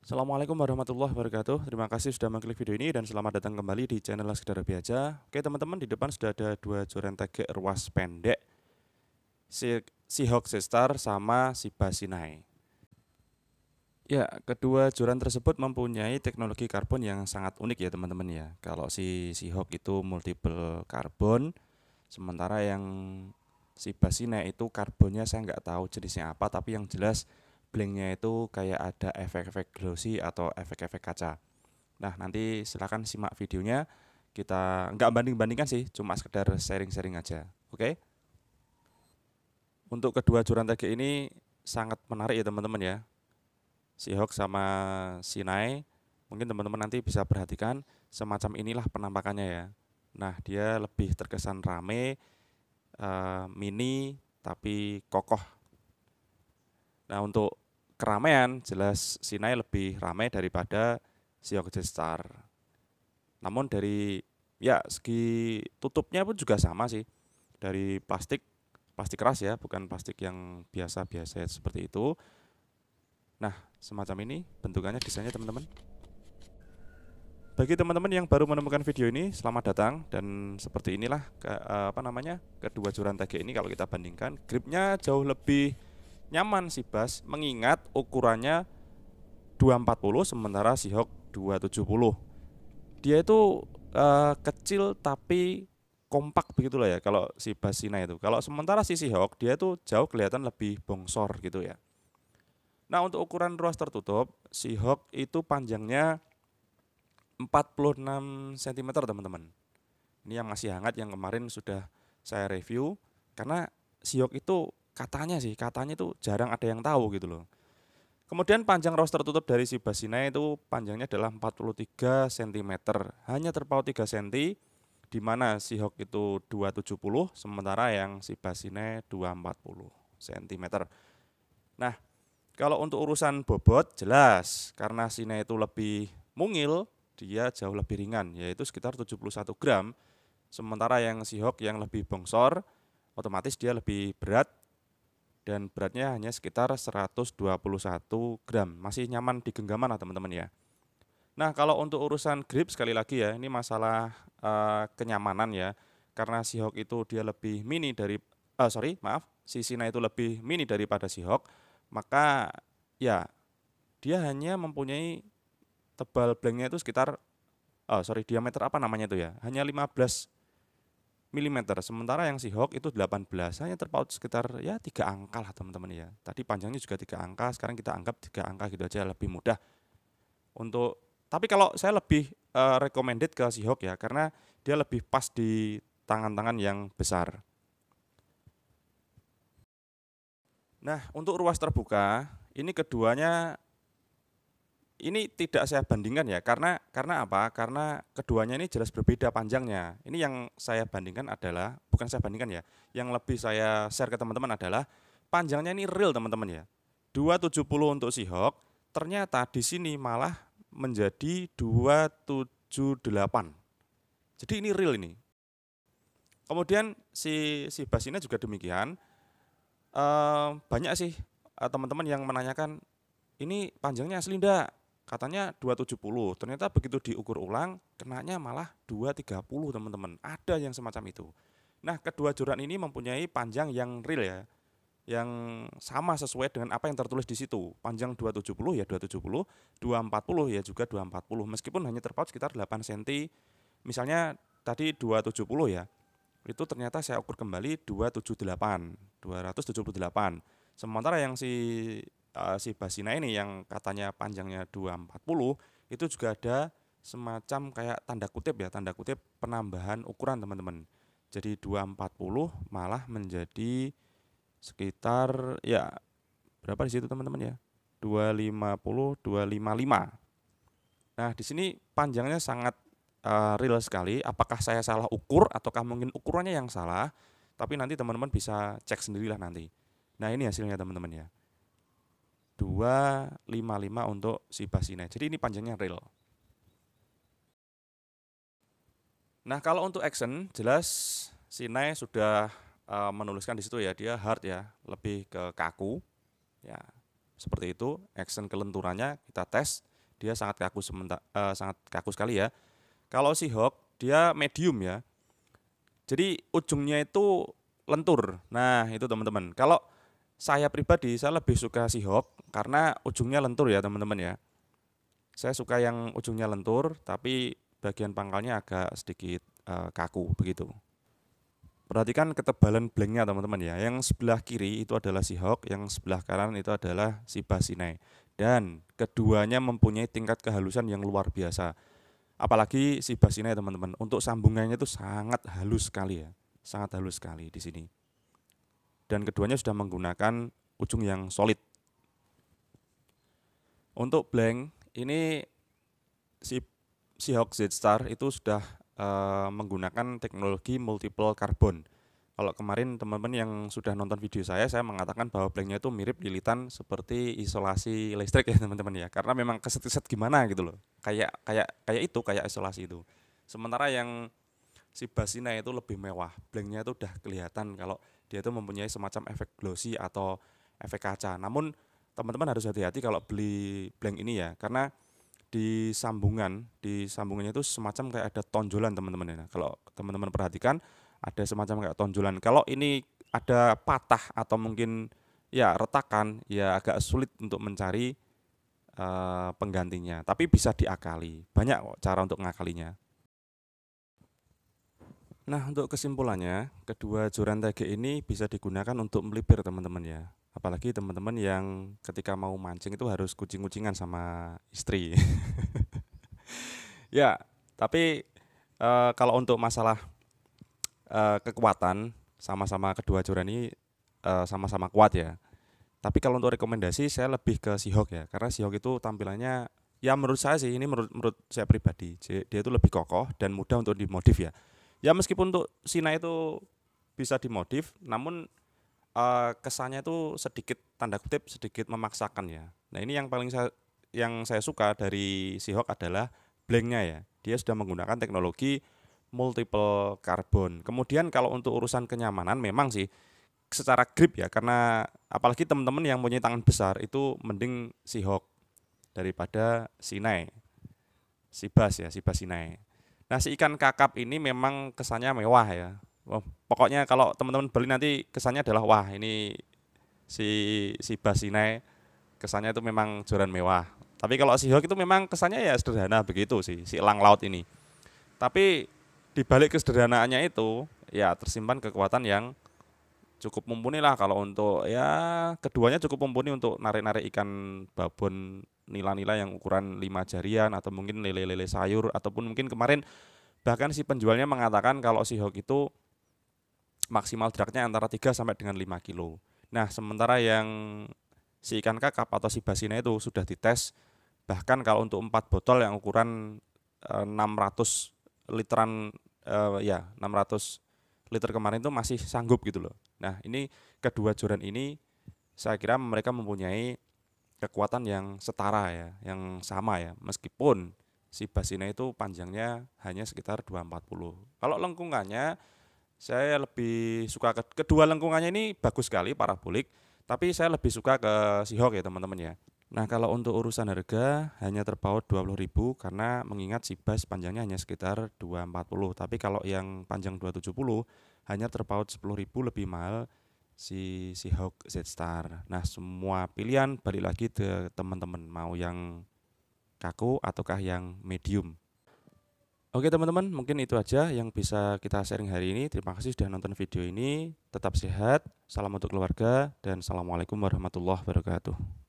Assalamualaikum warahmatullahi wabarakatuh. Terima kasih sudah mengklik video ini dan selamat datang kembali di channel Sekedar Hobi Aja. Oke teman-teman, di depan sudah ada dua joran TG ruas pendek, Seahawk Seastar sama Shiba Sinai. Ya, kedua joran tersebut mempunyai teknologi karbon yang sangat unik ya teman-teman ya. Kalau si Seahawk itu multiple karbon, sementara yang Shiba Sinai itu karbonnya saya nggak tahu jenisnya apa, tapi yang jelas blanknya itu kayak ada efek-efek glossy atau efek-efek kaca. Nah, nanti silakan simak videonya. Kita nggak banding-bandingkan sih, cuma sekedar sharing-sharing aja. Oke? Untuk kedua joran TG ini sangat menarik ya teman-teman ya. Seahawk sama Sinai. Mungkin teman-teman nanti bisa perhatikan semacam inilah penampakannya ya. Nah, dia lebih terkesan rame, mini tapi kokoh. Nah, untuk keramaian jelas Sinai lebih ramai daripada Seahawk Star. Namun dari segi tutupnya pun juga sama sih. Dari plastik keras ya, bukan plastik yang biasa-biasa seperti itu. Nah, semacam ini bentukannya, desainnya teman-teman. Bagi teman-teman yang baru menemukan video ini, selamat datang. Dan seperti inilah kedua joran TG ini kalau kita bandingkan, gripnya jauh lebih nyaman sih Bas, mengingat ukurannya 240 sementara Seahawk 270. Dia itu kecil tapi kompak begitulah ya kalau si Basina itu. Kalau sementara si Seahawk dia itu jauh kelihatan lebih bongsor gitu ya. Nah, untuk ukuran ruas tertutup, Seahawk itu panjangnya 46 cm teman-teman. Ini yang masih hangat yang kemarin sudah saya review karena Seahawk itu katanya itu jarang ada yang tahu gitu loh. Kemudian panjang ruas tertutup dari si Basina itu panjangnya adalah 43 cm. Hanya terpaut 3 cm, di mana Seahawk itu 270 sementara yang si Basina 240 cm. Nah, kalau untuk urusan bobot jelas karena Sinai itu lebih mungil, dia jauh lebih ringan yaitu sekitar 71 gram. Sementara yang Seahawk yang lebih bongsor otomatis dia lebih berat dan beratnya hanya sekitar 121 gram. Masih nyaman di genggaman lah teman-teman ya. Nah, kalau untuk urusan grip sekali lagi ya, ini masalah kenyamanan ya. Karena Seahawk itu dia lebih mini dari si Sina itu lebih mini daripada Seahawk, maka ya dia hanya mempunyai tebal blanknya itu sekitar diameter apa namanya itu ya, hanya 15 milimeter. Sementara yang Seahawk itu 18, hanya terpaut sekitar ya 3 angka lah teman-teman ya. Tadi panjangnya juga 3 angka, sekarang kita anggap 3 angka gitu aja lebih mudah. Tapi kalau saya lebih recommended ke Seahawk ya, karena dia lebih pas di tangan-tangan yang besar. Nah, untuk ruas terbuka, ini keduanya ini tidak saya bandingkan ya, karena apa? Karena keduanya ini jelas berbeda panjangnya. Ini yang saya bandingkan adalah, bukan saya bandingkan ya, yang lebih saya share ke teman-teman adalah panjangnya ini real teman-teman ya. 270 untuk Seahawk, ternyata di sini malah menjadi 278. Jadi ini real ini. Kemudian si Basina juga demikian. Banyak sih teman-teman yang menanyakan, ini panjangnya asli enggak? Katanya 270, ternyata begitu diukur ulang, kenanya malah 230 teman-teman. Ada yang semacam itu. Nah, kedua joran ini mempunyai panjang yang real ya, yang sama sesuai dengan apa yang tertulis di situ. Panjang 270 ya 270, 240 ya juga 240. Meskipun hanya terpaut sekitar 8 cm. Misalnya tadi 270 ya, itu ternyata saya ukur kembali 278, 278. Sementara yang si Basina ini yang katanya panjangnya 240 itu juga ada semacam kayak tanda kutip penambahan ukuran teman-teman. Jadi 240 malah menjadi sekitar ya berapa di situ teman-teman ya? 250, 255. Nah, di sini panjangnya sangat real sekali. Apakah saya salah ukur ataukah mungkin ukurannya yang salah? Tapi nanti teman-teman bisa cek sendirilah nanti. Nah, ini hasilnya teman-teman ya. 255 untuk si Basina. Jadi ini panjangnya real. Nah, kalau untuk action jelas Sinai sudah menuliskan di situ ya, dia hard ya, lebih ke kaku. Ya, seperti itu. Action kelenturannya kita tes. dia sangat kaku sekali ya. Kalau Seahawk dia medium ya. Jadi ujungnya itu lentur. Nah, itu teman-teman. Kalau saya pribadi saya lebih suka Seahawk karena ujungnya lentur ya, teman-teman ya. Saya suka yang ujungnya lentur tapi bagian pangkalnya agak sedikit kaku begitu. Perhatikan ketebalan blanknya teman-teman ya. Yang sebelah kiri itu adalah Seahawk, yang sebelah kanan itu adalah Shiba Sinai. Dan keduanya mempunyai tingkat kehalusan yang luar biasa. Apalagi Shiba Sinai teman-teman. Untuk sambungannya itu sangat halus sekali ya. Sangat halus sekali di sini. Dan keduanya sudah menggunakan ujung yang solid. Untuk blank ini si Seahawk Z-Star itu sudah menggunakan teknologi multiple carbon. Kalau kemarin teman-teman yang sudah nonton video saya mengatakan bahwa blanknya itu mirip lilitan seperti isolasi listrik ya teman-teman ya. Karena memang keset-keset gimana gitu loh. Kayak isolasi itu. Sementara yang Shiba Sinai itu lebih mewah. Blanknya itu udah kelihatan kalau dia itu mempunyai semacam efek glossy atau efek kaca. Namun teman-teman harus hati-hati kalau beli blank ini ya, karena di sambungannya itu semacam kayak ada tonjolan teman-teman ya. Nah, kalau teman-teman perhatikan ada semacam kayak tonjolan. Kalau ini ada patah atau mungkin ya retakan, ya agak sulit untuk mencari penggantinya. Tapi bisa diakali. Banyak kok cara untuk mengakalinya. Nah, untuk kesimpulannya, kedua joran TG ini bisa digunakan untuk melipir teman-teman ya. Apalagi teman-teman yang ketika mau mancing itu harus kucing-kucingan sama istri. Ya, tapi kalau untuk masalah kekuatan, sama-sama kedua joran ini sama-sama kuat ya. Tapi kalau untuk rekomendasi saya lebih ke Seahawk ya, karena Seahawk itu tampilannya ya menurut saya sih ini menurut saya pribadi, dia itu lebih kokoh dan mudah untuk dimodif ya. Ya meskipun untuk Sina itu bisa dimodif, namun kesannya itu sedikit tanda kutip sedikit memaksakan ya. Nah ini yang saya suka dari Seahawk adalah blanknya ya. Dia sudah menggunakan teknologi multiple carbon. Kemudian kalau untuk urusan kenyamanan memang sih secara grip ya, karena apalagi teman-teman yang punya tangan besar itu mending Seahawk daripada Sinai. Shiba Sinai. Nah si ikan kakap ini memang kesannya mewah ya. Wah, pokoknya kalau teman-teman beli nanti kesannya adalah wah ini si Shiba Sinai kesannya itu memang joran mewah. Tapi kalau Seahawk itu memang kesannya ya sederhana begitu sih si elang laut ini. Tapi di balik kesederhanaannya itu ya tersimpan kekuatan yang cukup mumpuni lah kalau untuk ya keduanya cukup mumpuni untuk narik-narik ikan babon nila-nila yang ukuran 5 jarian atau mungkin lele-lele sayur ataupun mungkin kemarin bahkan si penjualnya mengatakan kalau Seahawk itu maksimal dragnya antara 3 sampai dengan 5 kilo. Nah, sementara yang si ikan kakap atau si basina itu sudah dites bahkan kalau untuk 4 botol yang ukuran 600 literan ya 600 liter kemarin itu masih sanggup gitu loh. Nah, ini kedua joran ini saya kira mereka mempunyai kekuatan yang setara ya, yang sama ya. Meskipun si basina itu panjangnya hanya sekitar 240. Kalau lengkungannya saya lebih suka kedua lengkungannya ini bagus sekali parabolik, tapi saya lebih suka ke Seahawk ya teman-teman ya. Nah, kalau untuk urusan harga hanya terpaut 20.000 karena mengingat si bas panjangnya hanya sekitar 240. Tapi kalau yang panjang 270 hanya terpaut 10.000 lebih mahal si Seahawk Z-Star. Nah, semua pilihan balik lagi ke teman-teman mau yang kaku ataukah yang medium. Oke teman-teman, mungkin itu aja yang bisa kita sharing hari ini. Terima kasih sudah nonton video ini. Tetap sehat, salam untuk keluarga, dan assalamualaikum warahmatullahi wabarakatuh.